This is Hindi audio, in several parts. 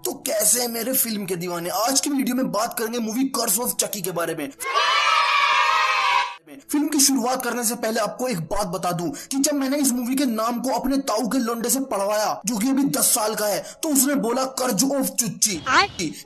तो कैसे हैं मेरे फिल्म के दीवाने। आज की वीडियो में बात करेंगे मूवी कर्स ऑफ चकी के बारे में। फिल्म की शुरुआत करने से पहले आपको एक बात बता दूं कि जब मैंने इस मूवी के नाम को अपने ताऊ के लोंडे से पढ़वाया जो कि अभी 10 साल का है, तो उसने बोला कर्ज ऑफ चुच्ची,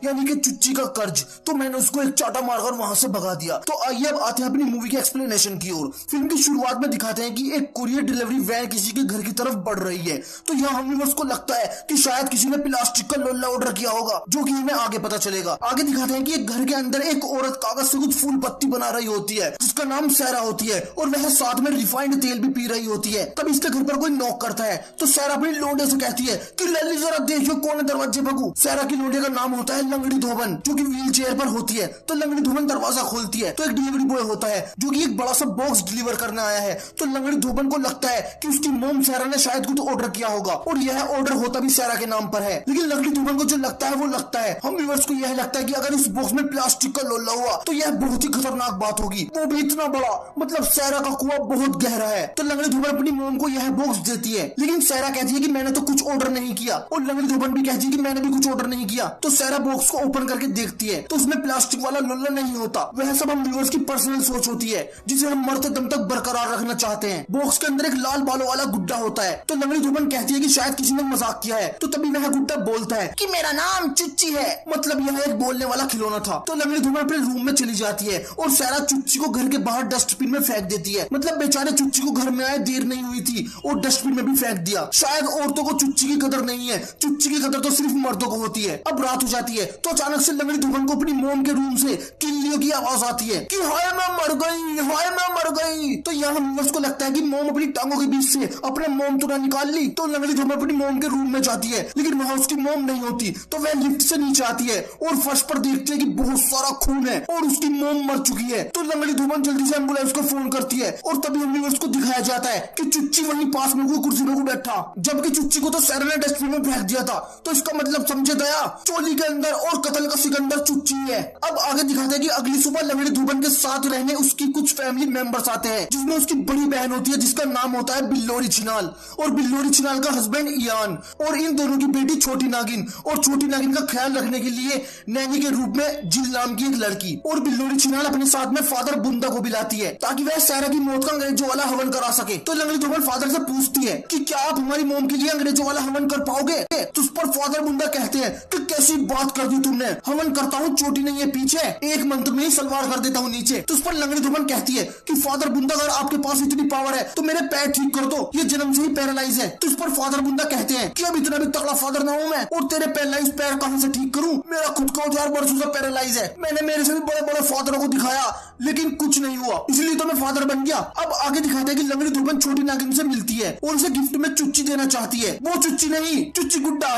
यानी कि चुच्ची का कर्ज। तो मैंने उसको एक चाटा मारकर वहां से भगा दिया। तो आइए अब आते हैं अपनी मूवी के एक्सप्लेनेशन की ओर। फिल्म की शुरुआत में दिखाते हैं कि एक कुरियर डिलीवरी वैन किसी के घर की तरफ बढ़ रही है। तो यहाँ हम को लगता है कि शायद किसी ने प्लास्टिक का लोला ऑर्डर किया होगा, जो कि हमें आगे पता चलेगा। आगे दिखाते हैं कि एक घर के अंदर एक औरत कागज से कुछ फूल पत्ती बना रही होती है जिसका नाम सैरा होती है, और वह साथ में रिफाइंड तेल भी पी रही होती है। तब इसके घर पर कोई नॉक करता है तो सैरा अपनी लोंडे से कहती है कि लल्ली जरा देखियो कौन है दरवाजे भगू। सैरा की लोंडे का नाम होता है लंगड़ी धोबन, जो कि व्हील चेयर पर होती है। तो लंगड़ी धोबन दरवाजा खोलती है तो एक डिलीवरी बॉय होता है जो कि एक बड़ा सा बॉक्स डिलीवर करने आया है। तो लंगड़ी धोबन को लगता है कि उसकी मोम सैरा ने शायद कुछ ऑर्डर किया होगा, और यह ऑर्डर होता भी सैरा के नाम पर है। लेकिन लंगड़ी धोबन को जो लगता है वो लगता है, हम व्यूअर्स को यह लगता है कि अगर इस बॉक्स में प्लास्टिक का लोला हुआ तो यह बहुत ही खतरनाक बात होगी, वो भी इतना बड़ा, मतलब सैरा का कुआं बहुत गहरा है। तो लंगड़ी धोबन अपनी मोम को यह बॉक्स देती है, लेकिन सैरा कहती है कि मैंने तो कुछ ऑर्डर नहीं किया, और लंगड़ी धोबन भी कहती है कि मैंने भी कुछ ऑर्डर नहीं किया। तो सैरा बॉक्स को ओपन करके देखती है तो उसमें प्लास्टिक वाला लोला नहीं होता। वह सब हम व्यूअर्स की पर्सनल सोच होती है जिसे हम मरते दम तक बरकरार रखना चाहते हैं। बॉक्स के अंदर एक लाल बालों वाला गुड्डा होता है। तो लंगड़ी धोबन कहती है कि शायद किसी ने मजाक किया है। तो तभी वह गुड्डा बोलता है कि मेरा नाम चुच्ची है, मतलब यह एक बोलने वाला खिलौना था। तो लंगड़ी धोबन अपने रूम में चली जाती है और सैरा चुच्ची को घर के बाहर डस्टबिन में फेंक देती है। मतलब बेचारे चुच्ची को घर में आए देर नहीं हुई थी और डस्टबिन में भी फेंक दिया। शायद औरतों को चुच्ची की कदर नहीं है, चुच्ची की कदर तो सिर्फ मर्दों को होती है। अब रात हो जाती है तो अचानक से लंगड़ी धोबन को अपनी मोम के रूम से किल्लियों की आवाज आती है कि हाय मैं मर गई, हाय मैं मर गई। तो यहाँ व्यूअर्स को लगता है कि मोम अपनी टांगों के बीच से अपने मोम तो निकाल ली। तो लंगड़ी धोबन अपनी मोम के रूम में जाती है, लेकिन वहां उसकी मोम नहीं होती। तो वह लिफ्ट से नीचे आती है और फर्श पर देखती है कि बहुत सारा खून है और उसकी मोम मर चुकी है। तो लंगड़ी धोबन जल्दी से एम्बुलेंस को फोन करती है, और तभी हम व्यूअर्स को दिखाया जाता है कि चुच्ची वहीं पास में वो कुर्सी पे बैठा, जबकि चुच्ची को तो सैरा ने डस्टबिन में फेंक दिया था। तो इसका मतलब समझे दया, चोली के अंदर और कत्ल का सिकंदर चुच्ची है। अब आगे दिखाते हैं कि अगली सुबह लंगड़ी धोबन के साथ रहने उसकी कुछ फैमिली मेंबर्स आते हैं, जिसमें उसकी बड़ी बहन होती है जिसका नाम होता है बिल्लोरी छिनाल, और बिल्लोरी छिनाल का हस्बैंड इयान, और इन दोनों की बेटी छोटी नागिन, और छोटी नागिन का ख्याल रखने के लिए नैनी के रूप में जिल नाम की एक लड़की। और बिल्लोरी छिनाल अपने साथ में फादर बुंदा को भी लाती है ताकि वह सैरा की मौत का अंग्रेजों वाला हवन करा सके। तो लंगड़ी धोबन फादर से पूछती है कि क्या आप हमारी मोम के लिए अंग्रेजों वाला हवन कर पाओगे। तो उस पर फादर बुंदा कहते हैं कि कैसी बात कर दी तुमने, हवन करता हूँ चोटी नहीं है पीछे, एक मंत्र में ही सलवार कर देता हूँ नीचे। तो उस पर लंगड़ी धोबन कहती है कि फादर बुंदा अगर आपके पास इतनी पावर है तो मेरे पैर ठीक कर दो, ये जन्म से ही पैरालाइज है। तो इस पर फादर बुंदा कहते हैं कि अब इतना भी तगड़ा फादर ना हूँ मैं, और तेरे पैरालाइज पैर कहाँ से ठीक करूँ, मेरा खुद का 4 वर्षों से पैरालाइज है। मैंने मेरे से भी बड़े बड़े फादरों को दिखाया लेकिन कुछ नहीं हुआ, इसलिए तो मैं फादर बन गया। अब आगे दिखाते हैं कि लंगड़ी धोबन छोटी नागिन से मिलती है और उसे गिफ्ट में चुच्ची देना चाहती है। वो चुच्ची नहीं, चुच्ची गुड्डा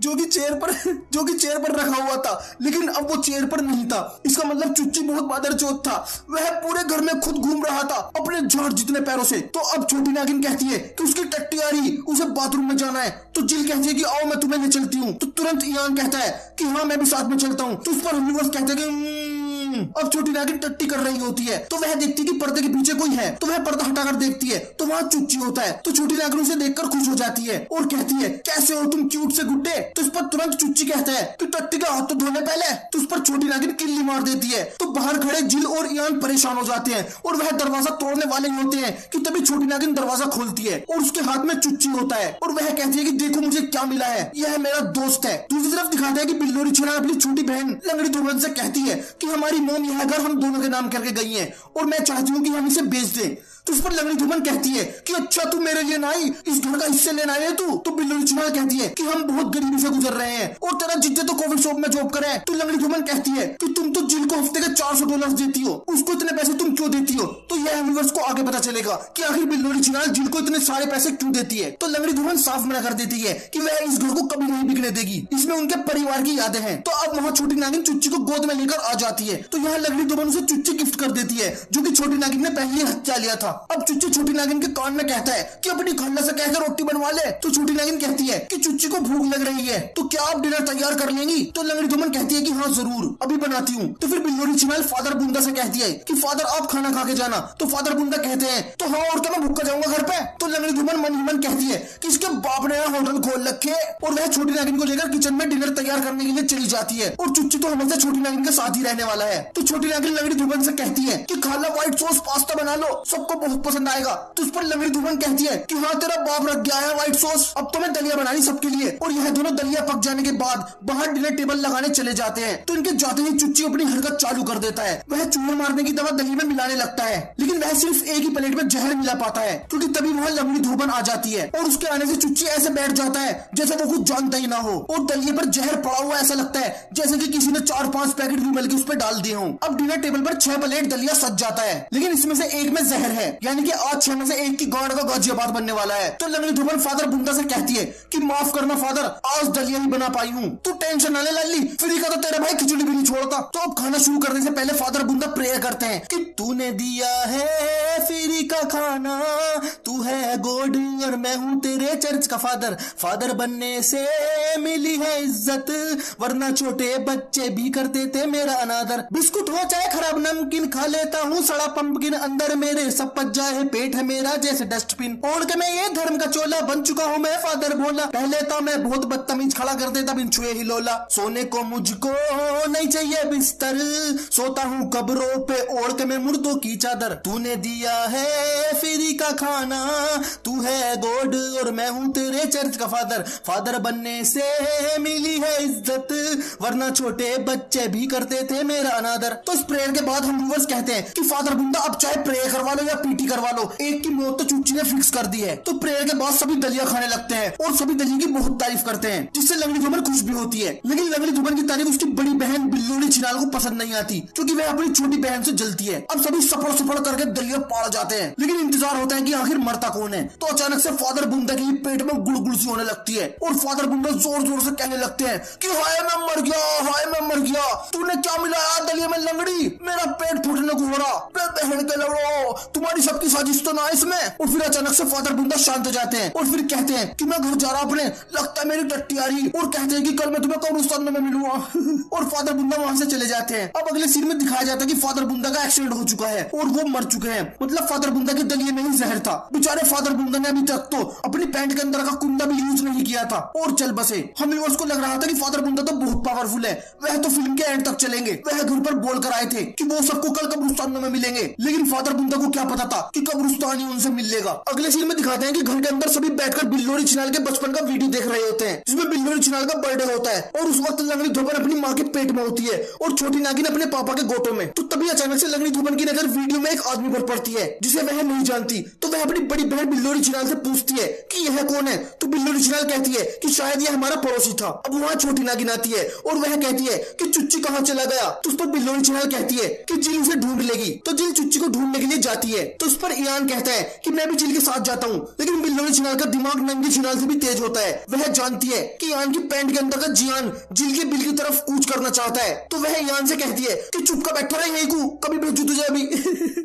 जो कि चेयर पर रखा हुआ था, लेकिन अब वो चेयर पर नहीं था। इसका मतलब चुच्ची बहुत बादरचोद था, वह पूरे घर में खुद घूम रहा था अपने झाड़ जितने पैरों से। तो अब छोटी नागिन कहती है कि उसकी टट्टी आ रही, उसे बाथरूम में जाना है। तो जिल कहती है कि आओ मैं तुम्हें ले चलती हूँ। तो तुरंत इयान कहता है कि हाँ मैं भी साथ में चलता हूँ। तो उस पर व्यूअर्स कहते हैं कि अब छोटी नागिन टट्टी कर रही होती है। तो वह देखती है कि पर्दे के पीछे कोई है, तो वह पर्दा हटाकर देखती है तो वहाँ चुच्ची होता है। तो छोटी नागिन उसे देखकर खुश हो जाती है और कहती है कैसे हो तुम क्यूट से गुड्डे। तो इस पर तुरंत चुच्ची कहता है कि टट्टी का हाथ तो धोने पहले। तो उस पर छोटी नागिन किल्ली मार देती है। तो बाहर खड़े जिल और इयान परेशान हो जाते हैं और वह दरवाजा तोड़ने वाले होते हैं कि तभी छोटी नागिन दरवाजा खोलती है और उसके हाथ में चुच्ची होता है, और वह कहती है कि देखो मुझे क्या मिला है, यह मेरा दोस्त है। दूसरी तरफ दिखाते हैं कि बिल्लोरी छिनाल अपनी छोटी बहन लंगड़ी धोबन से कहती है कि हमारी मोम यह घर हम दोनों के नाम करके गई है और मैं चाहती हूँ कि हम इसे बेच दें। तो उस पर लंगड़ी धोबन कहती है कि अच्छा तू मेरे लिए ना आई, इस घर का हिस्से लेना है तू। तो बिल्लोरी छिनाल कहती है कि हम बहुत गरीबी से गुजर रहे हैं और तेरा जिज्जे तो कॉफी शॉप में जॉब करे। तो लंगड़ी धोबन कहती है कि तुम तो जिल को हफ्ते के $400 देती हो, उसको इतने पैसे तुम क्यों देती हो। तो यह व्यूअर्स को आगे पता चलेगा कि आखिर बिल्लोरी छिनाल जिल को इतने सारे पैसे क्यों देती है। तो लंगड़ी धोबन साफ मना कर देती है कि वह इस घर को कभी नहीं बिकने देगी, इसमें उनके परिवार की यादें हैं। तो अब वहाँ छोटी नागिन चुच्ची को गोद में लेकर आ जाती है। तो यहाँ लंगड़ी धोबन उसे चुच्ची गिफ्ट कर देती है जो कि छोटी नागिन ने पहले हत्या लिया था। अब चुच्ची छोटी नागिन के कान में कहता है कि अपनी खाला से कहकर रोटी बनवा ले। तो छोटी नागिन कहती है कि चुच्ची को भूख लग रही है, तो क्या आप डिनर तैयार कर लेंगी? तो लंगड़ी धूमन कहती है कि हाँ जरूर, अभी बनाती हूँ। तो फिर बिल्लोरी छिनाल फादर बुंदा से कहती है कि फादर आप खाना खा के जाना। तो फादर बुंदा कहते हैं तो हाँ और क्या, मैं भूखा जाऊंगा घर पे। तो लंगड़ी धूमन मन ही मन कहती है कि इसके बाप ने होटल खोल रखे, और वह छोटी नागिन को लेकर किचन में डिनर तैयार करने के लिए चली जाती है। और चुच्ची तो हमेशा छोटी नागिन के साथ ही रहने वाला है। तो छोटी नागिन लंगड़ी धूमन से कहती है कि खाला व्हाइट सॉस पास्ता बना लो, सबको बहुत पसंद आएगा। तो उस पर लंगड़ी धूमन कहती है कि हाँ तेरा बाप रख गया है व्हाइट सॉस, अब तो मैं दलिया बनाई सबके लिए। और यह दोनों दलिया पक जाने के बाद बाहर डिनर टेबल लगाने चले जाते हैं। तो इनके जाते ही चुच्ची अपनी हरकत चालू कर देता है। वह चूहे मारने की दवा दही में मिलाने लगता है, लेकिन वह सिर्फ एक ही प्लेट में जहर मिला पाता है, क्योंकि तभी वहाँ लंगड़ी धूमन आ जाती है। और उसके आने से चुच्ची ऐसे बैठ जाता है जैसे वो कुछ जानता ही ना हो, और दलिये पर जहर पड़ा हुआ ऐसा लगता है जैसे कि किसी ने 4-5 पैकेट विमल के उस पर डाल दिए हों। अब डिनर टेबल पर 6 प्लेट दलिया सज जाता है, लेकिन इसमें से एक में जहर है, यानी कि आज 6 में से एक की गाड़ का गाजियाबाद बनने वाला है। तो लंगड़ी धूमन फादर बुंदा से कहती है कि माफ करना फादर, आज दलिया ही बना पाई हूँ, तू टेंशन ना ले लाली, फ्री का तो तेरा भाई खिचड़ी भी नहीं छोड़ता। तो अब खाना शुरू करने से पहले फादर बुंदा प्रेयर करते हैं कि तूने दिया है फ्री का खाना, तू है गॉड और मैं हूँ तेरे चर्च का फादर, फादर बनने से मिली है इज्जत, वरना छोटे बच्चे भी करते थे मेरा अनादर। बिस्कुट हो चाहे खराब नमकीन खा लेता हूँ, सड़ा पंपकिन अंदर मेरे सब पच जाए, पेट है मेरा जैसे डस्टबिन, ओढ़ के मैं ये धर्म का चोला, बन चुका हूँ मैं फादर भोला, पहले तो मैं बहुत बदतमीज खड़ा कर देता बिन छुए ही लोला, सोने को मुझको नहीं चाहिए बिस्तर, सोता हूँ कब्रों पे ओढ़ के मैं मुर्दों की चादर, तूने दिया है फ्री का खाना, तू है गॉड और मैं हूँ तेरे चर्च का फादर, फादर बनने से मिली है इज्जत, वरना छोटे बच्चे भी करते थे मेरा अनादर। तो इस प्रेयर के बाद हम व्यूअर्स कहते हैं कि फादर बुंदा अब चाहे प्रेयर करवा लो या पीटी करवा लो, एक की मौत तो चुच्ची ने फिक्स कर दी है। तो प्रेयर के बाद सभी दलिया खाने लगते हैं और सभी दलिया की बहुत तारीफ करते हैं, जिससे लंगड़ी धूमन खुश भी होती है। लेकिन लंगड़ी धूमन की तारीफ उसकी बड़ी बहन बिल्लोरी छिनाल को पसंद नहीं आती, क्योंकि वह अपनी छोटी बहन से जलती है। अब सभी सफर सफर करके दलिया पाड़ जाते हैं, लेकिन इंतजार होता है कि आखिर मरता कौन है। तो अचानक से फादर बुंदा की पेट में गुड़गुड़ सी होने लगती है, और फादर बुंदा जोर जोर से कहने लगते हैं कि हाय मैं मर गया, हाय मैं मर गया, तूने क्या मिलाया दलिया में लंगड़ी, मेरा पेट फूटने को हो रहा, बहन के लड़ो, तुम्हारी सबकी साजिश तो ना इसमें। और फिर अचानक से फादर बुंदा शांत हो जाते हैं और फिर कहते हैं कि मैं घर जा रहा अपने, लगता है मेरी टट्टी आ रही, और कहते हैं कि कल मैं तुम्हें कब्रिस्तान में मिलूंगा। और फादर बुंदा वहां से चले जाते हैं। अब अगले सीन में दिखाया जाता है कि फादर बुंदा का एक्सीडेंट हो चुका है और वो मर चुके हैं, मतलब फादर बुंदा के दलिये में ही जहर था। बेचारे फादर बुंदा ने अभी तक तो अपनी पैंट के अंदर का कुंदा भी यूज नहीं किया था और चल बसे। हम व्यूअर्स को लग रहा था कि फादर बुंदा तो बहुत पावरफुल है, वह तो फिल्म के एंड तक चलेंगे, वह घर पर बोल कर आए थे कि वो सबको कल कब्रिस्तान में मिलेंगे, लेकिन फादर बुंदा को क्या पता था कि कब्रिस्तान ही उनसे मिल लेगा। अगले सीन में दिखाते हैं कि घर के अंदर सभी बैठकर बिल्लोरी छिनाल के बचपन का वीडियो देख रहे होते हैं, जिसमें बिल्लोरी छिनाल का बर्थडे होता है और उस वक्त लंगड़ी धूमन अपनी माँ के पेट में होती है और छोटी नागिन अपने पापा के गोटों में। तो तभी अचानक से लंगड़ी धूमन की नजर वीडियो में एक आदमी पर पड़ती है जिसे वह नहीं जानती। तो वह अपनी बड़ी बहन बिल्लोरी छिनाल से पूछती है कि यह कौन है। तो बिल्लोरी छिनाल कहती है कि शायद यह हमारा पड़ोसी था। अब वहाँ छोटी नागिन आती है और वह कहती है कि चुच्ची कहाँ चला गया। तो उस पर बिल्लोरी छिनाल कहती है कि जिल उसे ढूंढ लेगी। तो जिल चुच्ची को ढूंढने के लिए जाती है। तो उस पर ईयान कहता है कि मैं भी जिल के साथ जाता हूँ, लेकिन बिल्लोरी छिनाल का दिमाग नंगी छिनाल से भी तेज होता है। वह जानती है कि ईयान की पैंट के अंदर का जियान जिल के बिल की तरफ कूच करना चाहता है। तो वह ईयान से कहती है कि चुप का बैठा रहे यहीं को, कभी भेजू तुझे अभी।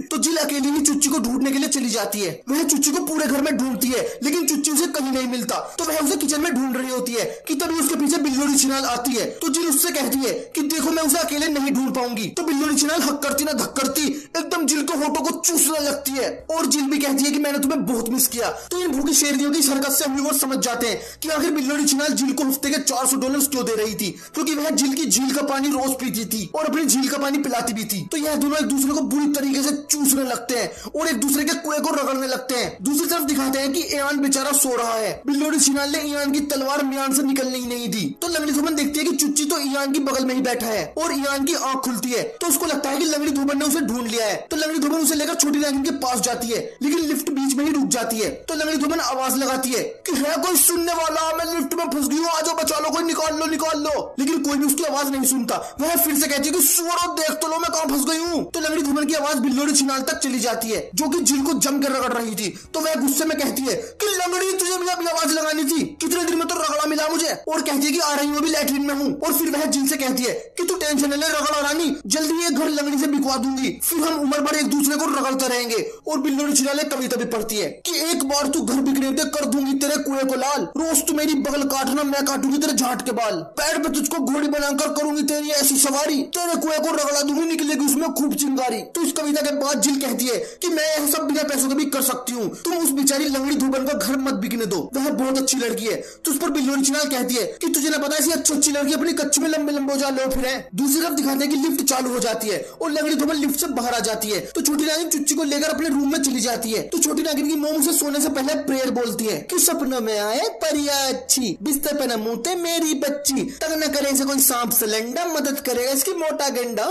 तो जिल अकेली ही चुच्ची को ढूंढने के लिए चली जाती है। वह चुच्ची को पूरे घर में ढूंढती है, लेकिन चुच्ची उसे कहीं नहीं मिलता। तो वह उसे किचन में ढूंढ रही होती है कि तभी उसके पीछे बिल्लोरी छिनाल आती है। तो जिल उससे कहती है कि देखो मैं उसे अकेले नहीं ढूंढ पाऊंगी। तो बिल्लोरी छिनाल हक करती ना धक करती एकदम जिल के होठों को चूसने लगती है और जिल भी कहती है कि मैंने तुम्हें बहुत मिस किया। तो इन भूखी शेरनियों की हरकत से हम लोग समझ जाते हैं कि आखिर बिल्लोरी छिनाल जिल को हफ्ते के $400 क्यों दे रही थी, क्योंकि वह जिल की झील का पानी रोज पीती थी और अपनी झील का पानी पिलाती भी थी। तो यह दोनों एक दूसरे को बुरी तरीके से चूसने लगते हैं और एक दूसरे के कुएं को रगड़ने लगते हैं। दूसरी तरफ दिखाते हैं कि ईयान बेचारा सो रहा है। बिल्लोरी छिनाल ने ईयान की तलवार म्यान से निकलने ही नहीं दी। तो लंगड़ी धूमन देखती है कि चुच्ची तो ईयान की बगल में ही बैठा है और ईयान की आंख खुलती है। तो उसको लगता है कि लंगड़ी धूमन ने उसे ढूंढ लिया है। तो लंगड़ी धूमन उसे लेकर छोटी नागिन के पास जाती है, लेकिन लिफ्ट बीच में ही रुक जाती है। तो लंगड़ी धूमन आवाज लगाती है कि है कोई सुनने वाला, मैं लिफ्ट में फंस गई हूँ, आ जाओ बचा लो, कोई निकाल लो निकाल लो। लेकिन कोई भी उसकी आवाज नहीं सुनता। वह फिर से कहती है कि सुअरो देख तो लो मैं कहाँ फंस गई हूँ। तो लंगड़ी धूमन की आवाज बिल्लोरी छिनाल तक चली जाती है, जो कि जिल को जम कर रगड़ रही थी। तो वह गुस्से में कहती है कि लंगड़ी तुझे भी अभी आवाज लगानी थी, कितने दिन में तो रगड़ा मिला मुझे। और कहती है कि आ रही हूँ, अभी लैट्रिन में हूँ। और फिर वह जिल से कहती है कि तू टेंशन ले रगड़ा रानी, जल्दी ये घर लंगड़ी से बिकवा दूंगी, फिर हम उम्र भर एक दूसरे को रगड़ते रहेंगे। और बिल्लोरी छिनाल एक कविता भी पढ़ती है कि एक बार तू घर बिकने दे, कर दूंगी तेरे कुएं को लाल, रोज तू मेरी बगल काटना, मैं काटूंगी तेरे झाट के बाल, पैर पे तुझको घोड़ी बनाकर करूंगी तेरी ऐसी सवारी, तेरे कुएं को रगड़ा दूंगी, निकलेगी उसमें खूब चिंगारी। तो इस कविता के बाद जिल कहती है कि मैं यह सब बिना पैसों के भी कर सकती हूँ, तुम उस बेचारी लंगड़ी धोबन का घर मत बिकने दो, वह बहुत अच्छी लड़की है। तो उस पर बिल्लोरी छिनाल कहती है कि तुझे ना पता ऐसी अच्छी लड़की अपनी कच्ची में लंबे लंबे जा लो फिर। दूसरी तरफ दिखाते हैं कि लिफ्ट चालू हो जाती है और लंगड़ी धोबन लिफ्ट से बाहर आ जाती है। तो छोटी नागिन चुच्ची को लेकर अपने रूम में चली जाती है। तो छोटी नागिन की मोम से सोने से पहले प्रेयर बोलती है कि सपनों में आए परिया अच्छी, बिस्तर पे न मुते मेरी बच्ची, तंग न करे इसे कोई सांप सलंडा, मदद करेगा इसकी मोटा गंडा।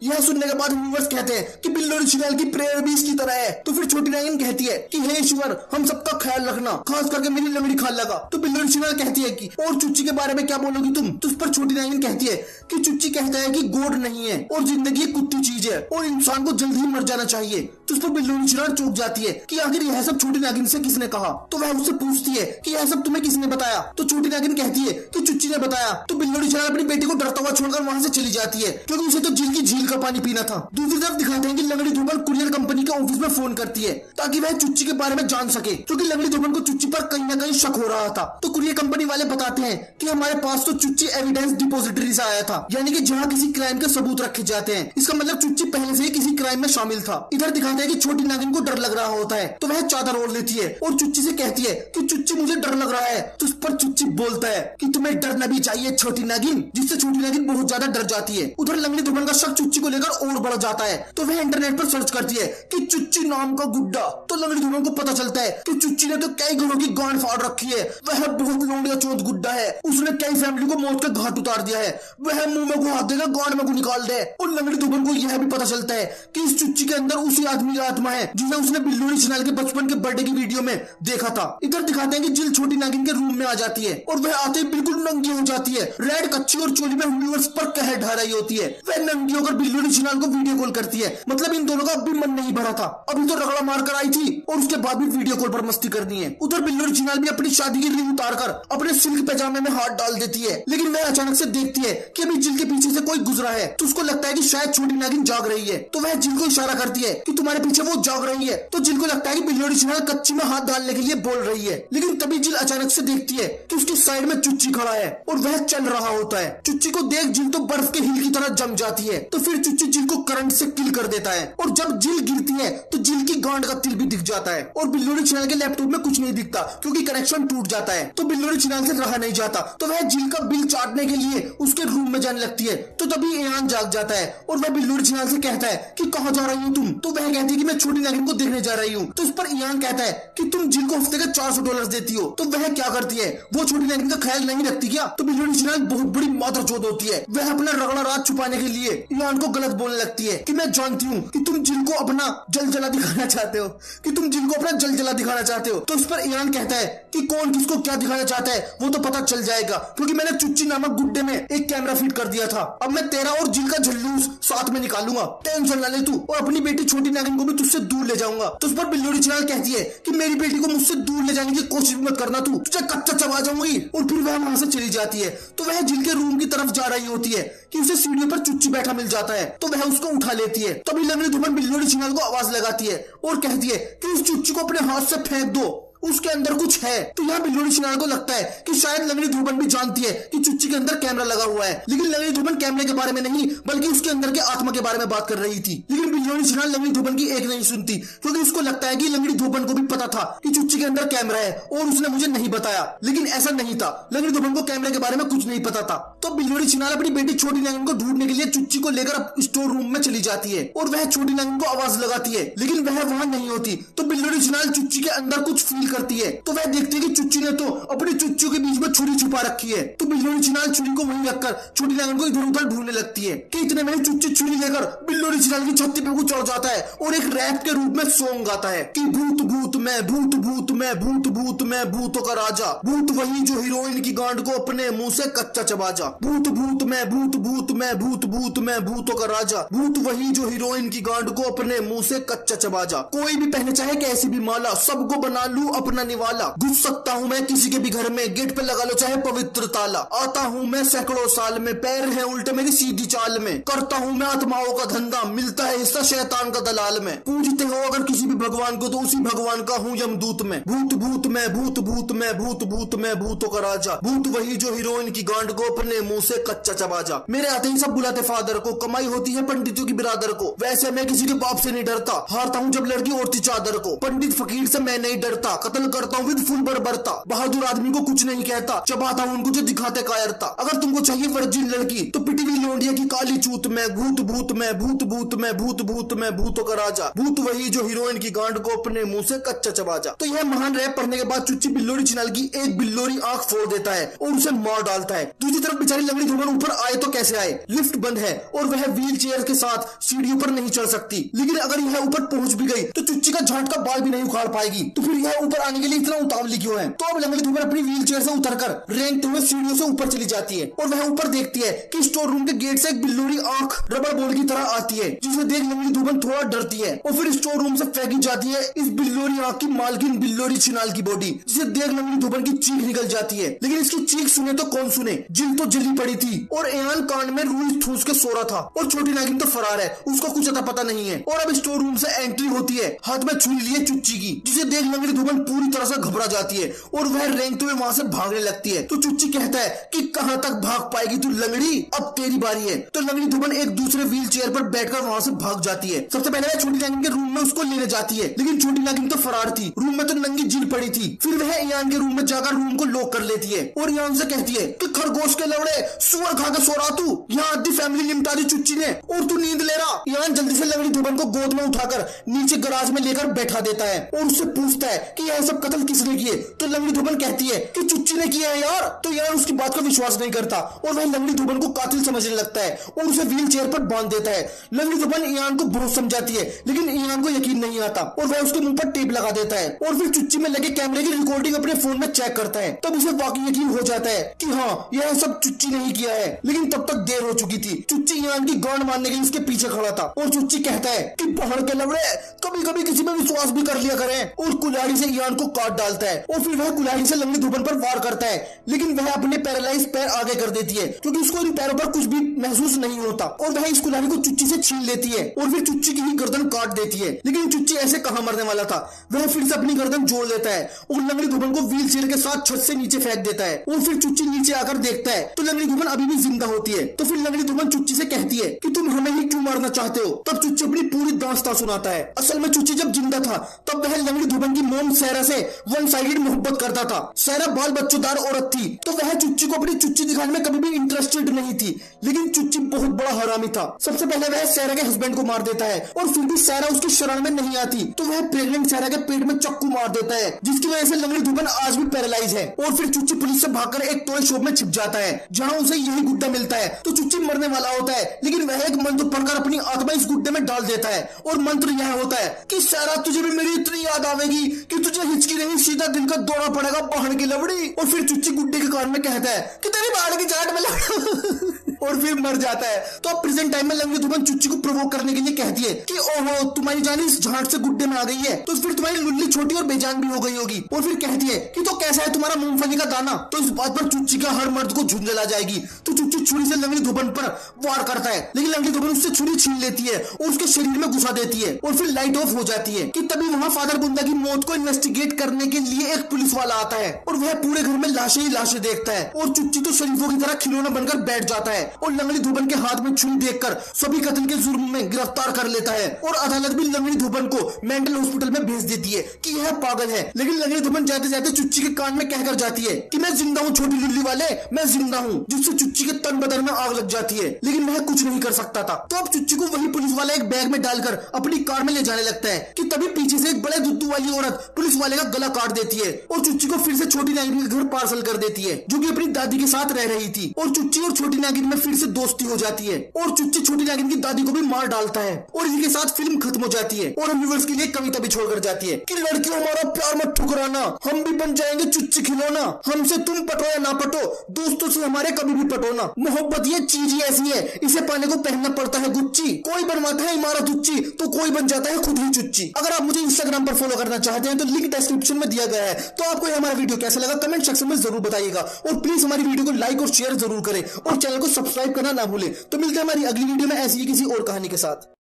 यह सुनने के बाद व्यूअर्स कहते हैं कि बिल्लोरी छिनाल की प्रेयर भी इसकी तरह है। तो फिर छोटी नागिन कहती है कि हे ईश्वर हम सबका ख्याल रखना, खास करके मेरी लंगड़ी खाला का। तो बिल्लोरी छिनाल कहती है कि और चुच्ची के बारे में क्या बोलोगी तुम? तो उस पर छोटी नागिन कहती है कि चुच्ची कहता है कि गॉड नहीं है और जिंदगी एक कुत्ती चीज है और इंसान को जल्द ही मर जाना चाहिए। तो उस पर बिल्लोरी छिनाल चौंक जाती है कि आखिर यह सब छोटी नागिन से किसने कहा। तो वह उससे पूछती है कि यह सब तुम्हें किसने बताया? तो छोटी नागिन कहती है कि चुच्ची ने बताया। तो बिल्लोरी छिनाल अपनी बेटी को डरता हुआ छोड़कर वहां से चली जाती है क्योंकि उसे तो झील की झील का पानी पीना था। दूसरी तरफ दिखाते हैं कि लंगड़ी धोबन कुरियर कंपनी के ऑफिस में फोन करती है ताकि वह चुच्ची के बारे में जान सके, क्योंकि लंगड़ी धोबन को चुच्ची पर कहीं न कहीं शक हो रहा था। तो कुरियर कंपनी वाले बताते हैं कि हमारे पास तो चुच्ची एविडेंस डिपोजिटरी से आया था, यानी कि जहाँ किसी क्राइम के सबूत रखे जाते हैं। इसका मतलब चुच्ची पहले से ही किसी क्राइम में शामिल था। इधर दिखाते हैं कि छोटी नागिन को डर लग रहा होता है तो वह चादर ओढ़ लेती है और चुच्ची से कहती है कि चुच्ची मुझे डर लग रहा है। तो उस पर चुच्ची बोलता है कि तुम्हें डरना भी चाहिए छोटी नागिन, जिससे छोटी नागिन बहुत ज्यादा डर जाती है। उधर लंगड़ी धोबन का शक चुच्ची को लेकर और बढ़ जाता है तो वह इंटरनेट पर सर्च करती है कि चुच्ची नाम का गुड्डा। तो लंगड़ी धोबन को पता चलता है कि चुच्ची ने तो कई घरों की गांड फाड़ रखी है, वह बहुत लोंडिया चोट गुड्डा है, उसने कई फैमिली को मौत के घाट उतार दिया है, वह मुंह में को हाथ देगा गांड में को निकाल दे। और लंगड़ी धोबन को यह भी पता चलता है कि इस चुच्ची के अंदर उसी आदमी की आत्मा है जिसे उसने बिल्लोरी छिनाल के बचपन के बर्थडे की वीडियो में देखा था। इधर दिखाते हैं कि जिल छोटी नागिन के रूम में आ जाती है और वह आते ही बिल्कुल नंगी हो जाती है, रेड कच्ची और चोली में व्यूअर्स पर कहर ढा रही होती है। वह नंगी होकर बिल्लोरी छिनाल को वीडियो कॉल करती है, मतलब इन दोनों का अब भी मन नहीं भरा था, अभी तो रगड़ा मार कर आई थी और उसके बाद भी वीडियो कॉल पर मस्ती करनी है। उधर बिल्लोरी छिनाल भी अपनी शादी की रिंग उतारकर अपने सिल्क पैजामे में हाथ डाल देती है, लेकिन वह अचानक से देखती है कि अभी जिल के पीछे से कोई गुजरा है। तो उसको लगता है कि शायद छोटी नागिन जाग रही है, तो वह जिल को इशारा करती है कि तुम्हारे पीछे वो जाग रही है। तो जिल को लगता है कि बिल्लोरी छिनाल कच्ची में हाथ डालने के लिए बोल रही है, लेकिन तभी जिल अचानक से देखती है कि उसकी साइड में चुच्ची खड़ा है और वह चल रहा होता है। चुच्ची को देख जिल तो बर्फ के हिल की तरह जम जाती है। तो फिर चुच्ची जिल को करंट से किल कर देता है और जब जिल गिरती है तो जिल की गांड का तिल भी दिख जाता है और बिल्लोरी छिनाल के लैपटॉप में कुछ नहीं दिखता क्योंकि कनेक्शन टूट जाता है। तो बिल्लोरी छिनाल से रहा नहीं जाता तो वह जिल का बिल चाटने के लिए उसके रूम में जाने लगती है। तो तभी ईयान जाग जाता है और वह बिल्लोरी छिनाल से कहता है कि कहाँ जा रही हो तुम? तो वह कहती है कि मैं छोटी नागिन को देखने जा रही हूँ। तो उस पर ईयान कहता है कि तुम जिल को हफ्ते के $400 देती हो। तो वह क्या करती है, वो छोटी नागिन का ख्याल नहीं रखती क्या? तो बिल्लोरी छिनाल बहुत बड़ी मादरचोद होती है, वह अपना रगड़ा राज छुपाने के लिए ईयान को गलत बोलने लगती है कि मैं जानती हूँ कि तुम जिल को अपना जलजला दिखाना चाहते हो, कि तुम जिल को अपना जलजला दिखाना चाहते हो। तो उस पर ईयान कहता है कि कौन किसको क्या दिखाना चाहता है वो तो पता चल जाएगा, क्योंकि मैंने चुच्ची नामक गुड्डे में एक कैमरा फिट कर दिया था। अब मैं तेरा और जिल का झल्लूस साथ में निकालूंगा, टेंशन ना ले तू, और अपनी बेटी छोटी नागिन को भी तुझसे दूर ले जाऊंगा। तो उस पर बिल्लोरी छिनाल कहती है कि मेरी बेटी को मुझसे दूर ले जाने की कोशिश मत करना, तू तुझे कच्चा चबा जाऊंगी। और फिर वह वहां से चली जाती है। तो वह जिल के रूम की तरफ जा रही होती है कि उसे सीढ़ियों पर चुच्ची बैठा मिल जाता है, तो वह उसको उठा लेती है। तभी लंगड़ी धोबन बिल्लोरी छिनाल को आवाज लगाती है और कहती है कि उस चुच्ची को अपने हाथ से फेंक दो, उसके अंदर कुछ है। तो यहाँ बिल्लोरी छिनाल को लगता है कि शायद लंगड़ी धोबन भी जानती है कि चुच्ची के अंदर कैमरा लगा हुआ है, लेकिन लंगड़ी धोबन कैमरे के बारे में नहीं बल्कि उसके अंदर के आत्मा के बारे में बात कर रही थी। लेकिन बिल्लोरी छिनाल लंगड़ी धोबन की एक नहीं सुनती, क्योंकि उसको लगता है कि लंगड़ी धोबन को भी पता था कि चुच्ची के अंदर कैमरा है और उसने मुझे नहीं बताया। लेकिन ऐसा नहीं था, लंगड़ी धोबन को कैमरे के बारे में कुछ नहीं पता था। तो बिल्लोरी छिनाल अपनी बेटी छोटी नागिन को ढूंढने के लिए चुच्ची को लेकर स्टोर रूम में चली जाती है और वह छोटी नागिन को आवाज लगाती है, लेकिन वह वहां नहीं होती। तो बिल्लोरी छिनाल चुच्ची के अंदर कुछ फील करती है, तो वह देखती है कि चुच्ची ने तो अपनी चुच्चू के बीच में छुरी छुपा रखी है। तो बिल्लोरी छिनाल छुरी को वहीं रखकर छोटी नागिन को इधर उधर ढूंढने लगती है कि इतने में चुच्ची छुरी लेकर बिल्लोरी छिनाल की छत्ती पे चढ़ जाता है और एक रैप के रूप में सॉन्ग गाता है कि भूत भूत मैं, भूत भूत मैं, भूत भूत मैं, भूतों का राजा, भूत वही जो हीरोइन की गांड को अपने मुंह से कच्चा चबा जा। भूत भूत मैं, भूत भूत मैं, भूत भूत मैं, भूतों का राजा, भूत वही जो हीरोइन की गांड को अपने मुंह से कच्चा चबा जा। कोई भी पहने चाहे कैसी भी माला, सबको बना लूं अपना निवाला, घुस सकता हूँ मैं किसी के भी घर में, गेट पे लगा लो चाहे पवित्र ताला, आता हूँ मैं सैकड़ों साल में, पैर है उल्टे मेरी सीधी चाल में, करता हूँ मैं आत्माओं का धंधा, मिलता है हिस्सा शैतान का दलाल में, पूजते हो अगर किसी भी भगवान को तो उसी भगवान का हूँ यमदूत में, भूत भूत में भूत भूत में भूत भूत में भूतों का राजा, भूत वही जो हीरोइन की गांड को अपने मुंह से कच्चा चबा जा। मेरे आते ही सब बुलाते फादर को, कमाई होती है पंडितों की बिरादर को, वैसे मैं किसी के बाप से नहीं डरता, हारता हूँ जब लड़की ओढ़ती चादर को, पंडित फकीर से मैं नहीं डरता, कत्ल करता हूँ विद फुल बर्बरता, बहादुर आदमी को कुछ नहीं कहता, चबाता हूँ उनको जो दिखाते कायरता। अगर तुमको चाहिए वर्जिन लड़की तो पिटी हुई लोंडिया की काली चूत में, भूत भूत में भूत भूत में भूत भूत में भूतों का राजा, भूत वही जो हीरोइन की गांड को अपने मुंह से कच्चा चबा जा। तो यह महान रैप पढ़ने के बाद चुच्ची बिल्लोरी चिनाल की एक बिल्लोरी आंख फोड़ देता है और उसे मार डालता है। दूसरी तरफ बेचारी लंगड़ी धोबन ऊपर आए तो कैसे आए, लिफ्ट बंद है और वह व्हील चेयर के साथ सीढ़ियों पर नहीं चढ़ सकती, लेकिन अगर यह ऊपर पहुंच भी गई तो चुच्ची का झाट का बाल भी नहीं उखाड़ पाएगी, तो फिर यह ऊपर आने के लिए इतना उतावली क्यों है। तो अब लंगड़ी धोबन अपनी व्हील चेयर से उतरकर रेंगते हुए सीढ़ियों से ऊपर चली जाती है और वह ऊपर देखती है कि स्टोर रूम के गेट से एक बिल्लोरी आंख रबड़ बॉल की तरह आती है, जिसे देख लंगड़ी धोबन थोड़ा डरती है और फिर स्टोर रूम से फेंकी जाती है इस बिल्लोरी आंख की मालकिन बिल्लोरी चिनाल की बॉडी, जिसे देख लंगड़ी धोबन की चीख निकल जाती है। लेकिन इसकी चीख सुने तो कौन सुने, जिल तो जली पड़ी थी और एयान कान में रूई ठूस के सो रहा था और छोटी नागिन तो फरार है, उसको कुछ अता पता नहीं है। और अब स्टोर रूम से एंट्री होती है, हाथ में छुरी लिए चुच्ची की, जिसे देख लंगड़ी धोबन पूरी तरह से घबरा जाती है और वह रेंगते हुए वहां से भागने लगती है। तो चुच्ची कहता है कि कहां तक भाग पाएगी तू लंगड़ी, अब तेरी बारी है। तो लंगड़ी धोबन एक दूसरे व्हील चेयर पर बैठकर वहां से भाग जाती है। सबसे पहले वह छोटी नागिन के रूम में उसको लेने जाती है, लेकिन छोटी नागिन तो फरार थी, रूम में तो नंगी जिल पड़ी थी। फिर वह ईयान के रूम में जाकर रूम को लॉक कर लेती है और ईयान से कहती है कि खरगोश के लवड़े सुअर खा के सो रहा तू, यहाँ आधी फैमिली निपटा दी चुच्ची ने और तू नींद ले रहा। ईयान जल्दी से लंगड़ी धोबन को गोद में उठाकर नीचे गराज में लेकर बैठा देता है और उससे पूछता है कि यह सब कत्ल किसने किए। तो लंगड़ी धोबन कहती है कि चुच्ची ने किया है यार। तो ईयान उसकी बात का विश्वास नहीं करता और वह लंगड़ी धोबन को कातिल समझने लगता है और उसे व्हील चेयर पर बांध देता है। लंगड़ी धोबन ईयान को बहुत समझाती है, लेकिन ईयान को यकीन नहीं आता और वह उसके मुंह पर टेप लगा देता है और फिर चुच्ची में लगे कैमरे की रिकॉर्डिंग अपने फोन में चेक करता है। तब उसे वाकई यकीन हो जाता है कि हाँ यह सब चुच्ची ने ही किया है, लेकिन तब तक देर हो चुकी थी। चुच्ची ईयान की गांड मारने के लिए उसके पीछे खड़ा था और चुच्ची कहता है कि पहाड़ के लवड़े कभी कभी किसी पर विश्वास भी कर लिया करें, और कुल्हाड़ी से ईयान को काट डालता है और फिर वह कुल्हाड़ी से लंगड़ी धोबन पर वार करता है, लेकिन वह अपने पैरालाइज पैर आगे कर देती है क्योंकि उसको इन पैरों पर कुछ भी महसूस नहीं होता और वह इस कुल्हाड़ी को चुच्ची से छीन लेती है और फिर चुच्ची की ही गर्दन काट देती है। लेकिन चुच्ची ऐसे कहां मरने वाला था, वह फिर से अपनी गर्दन जोड़ देता है और लंगड़ी धोबन को व्हील चेयर के साथ छत से नीचे फेंक देता है और फिर चुच्ची नीचे आकर देखता है तो लंगड़ी धोबन अभी भी जिंदा होती है। तो फिर लंगड़ी धोबन चुच्ची से कहती है कि तुम हमें ही क्यों मारना चाहते हो। तब चुच्ची अपनी पूरी दास्तां सुनाता है। असल में चुच्ची जब जिंदा था तब वह लंगड़ी धोबन की मोम सहरा से वन साइडेड मोहब्बत करता था। सहरा बाल बच्चेदार औरत थी तो वह चुच्ची को अपनी चुच्ची दिखाने में कभी भी इंटरेस्टेड नहीं थी, लेकिन चुच्ची बहुत बड़ा हरामी था। सबसे पहले वह सहरा के हस्बैंड को मार देता है और फिर भी सहरा उसकी शरण में नहीं आती तो वह प्रेग्नेंट सहरा के पेट में चक्कू मार देता है, जिसकी वजह से लंगड़ी धोबन आज भी पैरालाइज है। और फिर चुच्ची पुलिस से भागकर एक टॉय शॉप में छिप जाता है जहां उसे यही गुड्डा मिलता है। तो चुच्ची मरने वाला होता है, लेकिन वह एक मंत्र पढ़कर अपनी आत्मा इस गुड्डे में डाल देता है और मंत्र यह होता है कि सहरा तुझे भी मेरी इतनी याद आवेगी कि तुझे हिचकी नहीं सीधा दिन का दौड़ा पड़ेगा बाहर की लवड़ी। और फिर चुच्ची गुड्डे के कान में कहता है कि तेरी बाहर की जाट में और फिर मर जाता है। तो अब प्रेजेंट टाइम में लंगड़ी धोबन चुच्ची को प्रोवोक करने के लिए कहती है कि ओहो तुम्हारी जान इस झाट से गुड्डे में आ गई है तो फिर तुम्हारी लुल्ली छोटी और बेजान भी हो गई होगी। और फिर कहती है कि तो कैसा है तुम्हारा मूंगफली का दाना। तो इस बात पर चुच्ची का हर मर्द को झुंझला जाएगी। तो चुच्ची छुरी से लंगड़ी धोबन पर वार करता है, लेकिन लंगड़ी धोबन उससे छुरी छीन लेती है और उसके शरीर में घुसा देती है और फिर लाइट ऑफ हो जाती है कि तभी वहां फादर बुंदा की मौत को इन्वेस्टिगेट करने के लिए एक पुलिस वाला आता है और वह पूरे घर में लाशें ही लाशें देखता है और चुच्ची तो शरीफों की तरह खिलौना बनकर बैठ जाता है और लंगड़ी धोबन के हाथ में छुरी देखकर सभी कत्ल के जुर्म में गिरफ्तार कर लेता है और अदालत भी लंगड़ी धोबन को मेंटल हॉस्पिटल में भेज देती है कि यह पागल है। लेकिन लंगड़ी धोबन जाते जाते चुच्ची के कान में कहकर जाती है कि मैं जिंदा हूँ छोटी लुल्ली वाले, मैं जिंदा हूँ, जिससे चुच्ची के तन बदन में आग लग जाती है, लेकिन वह कुछ नहीं कर सकता था। तो अब चुच्ची को वही पुलिस वाला एक बैग में डालकर अपनी कार में ले जाने लगता है कि तभी पीछे से एक बड़े दुद्दू वाली औरत पुलिस वाले का गला काट देती है और चुच्ची को फिर से छोटी नागिन के घर पार्सल कर देती है जो कि अपनी दादी के साथ रह रही थी। और चुच्ची और छोटी नागिन में फिर से दोस्ती हो जाती है और चुच्ची छोटी नागिन की दादी को भी मार डालता है और इसी के साथ फिल्म खत्म हो जाती है और हम व्यूअर्स के लिए कविता भी छोड़कर जाती है कि लड़कियों हमारा प्यार मत ठुकराना, हम भी बन जाएंगे चुच्ची खिलौना, हमसे तुम पटो या ना पटो, दोस्तों से हमारे कभी भी पटो ना, मोहब्बत ये चीज ही ऐसी है इसे पाने को पहनना पड़ता है गुच्ची, कोई बनवाता है इमारत उच्ची तो कोई बन जाता है खुद ही चुच्ची। अगर आप मुझे इंस्टाग्राम पर फॉलो करना चाहते हैं तो लिंक लिंक डिस्क्रिप्शन में दिया गया है। तो आपको ये हमारा वीडियो कैसा लगा कमेंट सेक्शन में जरूर बताइएगा और प्लीज हमारी वीडियो को लाइक और शेयर जरूर करें और चैनल को सब्सक्राइब करना ना भूलें। तो मिलते हैं हमारी अगली वीडियो में ऐसी ही किसी और कहानी के साथ।